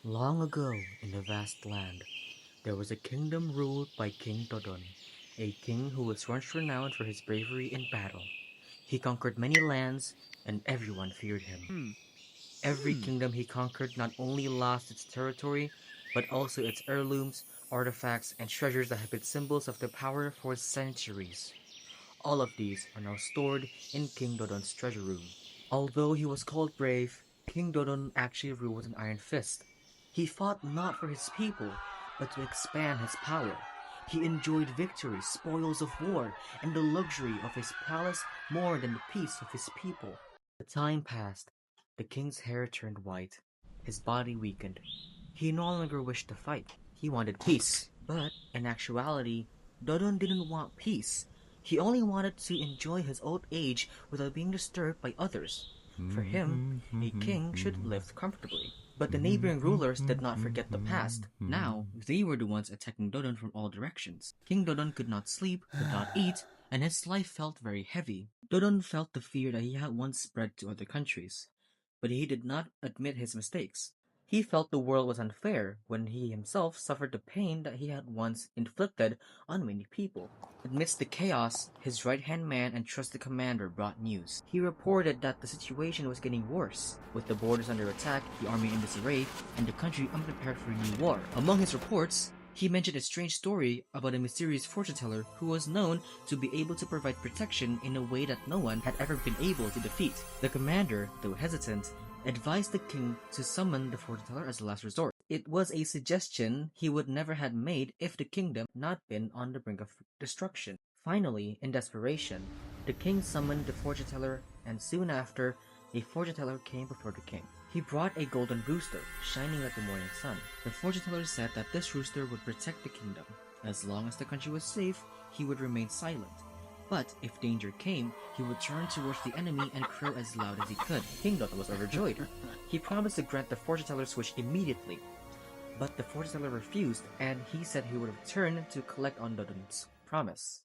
Long ago, in a vast land, there was a kingdom ruled by King Dodon, a king who was once renowned for his bravery in battle. He conquered many lands, and everyone feared him. Every kingdom he conquered not only lost its territory, but also its heirlooms, artifacts, and treasures that have been symbols of their power for centuries. All of these are now stored in King Dodon's treasure room. Although he was called brave, King Dodon actually ruled with an iron fist. He fought not for his people, but to expand his power. He enjoyed victory, spoils of war, and the luxury of his palace more than the peace of his people. The time passed. The king's hair turned white. His body weakened. He no longer wished to fight. He wanted peace. But, in actuality, Dodon didn't want peace. He only wanted to enjoy his old age without being disturbed by others. For him, a king should live comfortably. But the neighboring rulers did not forget the past. Now, they were the ones attacking Dodon from all directions. King Dodon could not sleep, could not eat, and his life felt very heavy. Dodon felt the fear that he had once spread to other countries, but he did not admit his mistakes. He felt the world was unfair when he himself suffered the pain that he had once inflicted on many people. Amidst the chaos, his right-hand man and trusted commander brought news. He reported that the situation was getting worse, with the borders under attack, the army in disarray, and the country unprepared for a new war. Among his reports, he mentioned a strange story about a mysterious fortune teller who was known to be able to provide protection in a way that no one had ever been able to defeat. The commander, though hesitant, advised the king to summon the fortune teller as a last resort. It was a suggestion he would never have made if the kingdom had not been on the brink of destruction. Finally, in desperation, the king summoned the fortune teller, and soon after, a fortune teller came before the king. He brought a golden rooster, shining like the morning sun. The fortune teller said that this rooster would protect the kingdom. As long as the country was safe, he would remain silent. But if danger came, he would turn towards the enemy and crow as loud as he could. King Dodon was overjoyed. He promised to grant the fortune teller's wish immediately. But the fortune teller refused, and he said he would return to collect on Dodon's promise.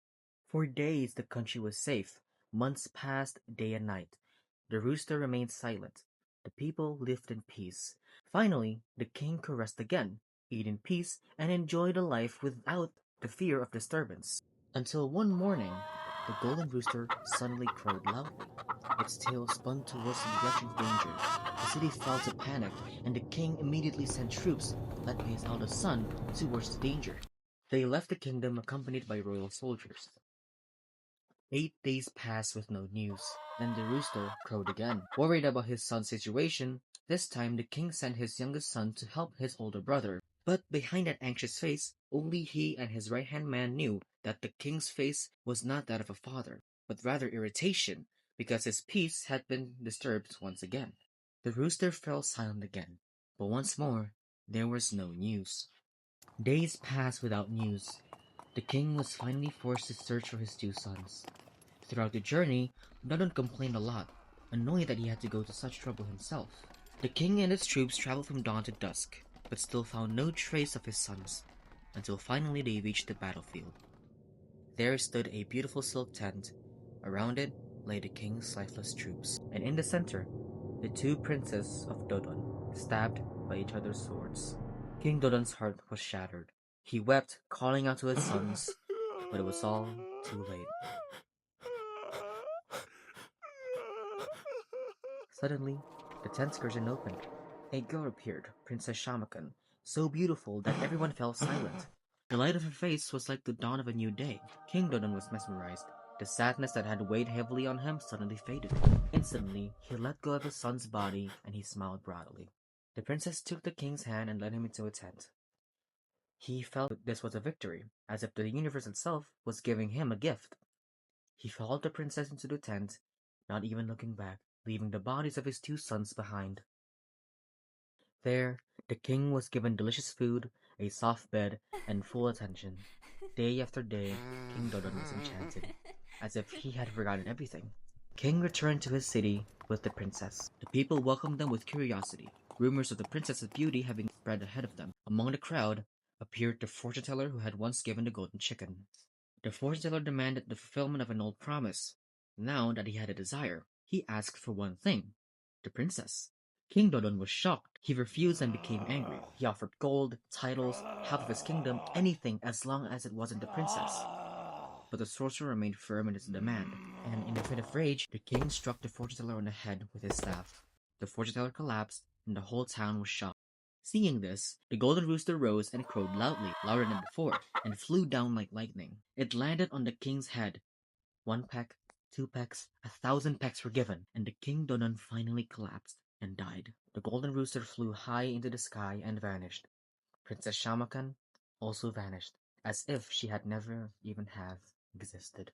For days the country was safe. Months passed, day and night. The rooster remained silent. The people lived in peace. Finally, the king could rest again, eat in peace, and enjoy the life without the fear of disturbance. Until one morning, the golden rooster suddenly crowed loudly. Its tail spun towards the direction of danger. The city fell to panic, and the king immediately sent troops, led by his eldest son, towards the danger. They left the kingdom accompanied by royal soldiers. 8 days passed with no news. Then the rooster crowed again. Worried about his son's situation, this time the king sent his youngest son to help his older brother. But behind that anxious face, only he and his right-hand man knew that the king's face was not that of a father, but rather irritation, because his peace had been disturbed once again. The rooster fell silent again, but once more there was no news. Days passed without news. The king was finally forced to search for his two sons. Throughout the journey, Dodon complained a lot, annoyed that he had to go to such trouble himself. The king and his troops traveled from dawn to dusk, but still found no trace of his sons, until finally they reached the battlefield. There stood a beautiful silk tent. Around it lay the king's lifeless troops, and in the center, the two princes of Dodon, stabbed by each other's swords. King Dodon's heart was shattered. He wept, calling out to his sons, but it was all too late. Suddenly, the tent's curtain opened. A girl appeared, Princess Shamakan, so beautiful that everyone fell silent. The light of her face was like the dawn of a new day. King Dodon was mesmerized. The sadness that had weighed heavily on him suddenly faded. Instantly, he let go of his son's body, and he smiled broadly. The princess took the king's hand and led him into a tent. He felt this was a victory, as if the universe itself was giving him a gift. He followed the princess into the tent, not even looking back, leaving the bodies of his two sons behind. There, the king was given delicious food, a soft bed, and full attention. Day after day, King Dodon was enchanted, as if he had forgotten everything. King returned to his city with the princess. The people welcomed them with curiosity, rumors of the princess's beauty having spread ahead of them. Among the crowd appeared the fortune teller who had once given the golden chicken. The fortune teller demanded the fulfillment of an old promise. Now that he had a desire, he asked for one thing: the princess. King Dodon was shocked. He refused and became angry. He offered gold, titles, half of his kingdom, anything as long as it wasn't the princess. But the sorcerer remained firm in his demand, and in a fit of rage, the king struck the fortune teller on the head with his staff. The fortune teller collapsed, and the whole town was shocked. Seeing this, the golden rooster rose and crowed loudly, louder than before, and flew down like lightning. It landed on the king's head. 1 peck, 2 pecks, 1,000 pecks were given, and the King Dodon finally collapsed and died. The golden rooster flew high into the sky and vanished. Princess Shamakan also vanished, as if she had never even have existed.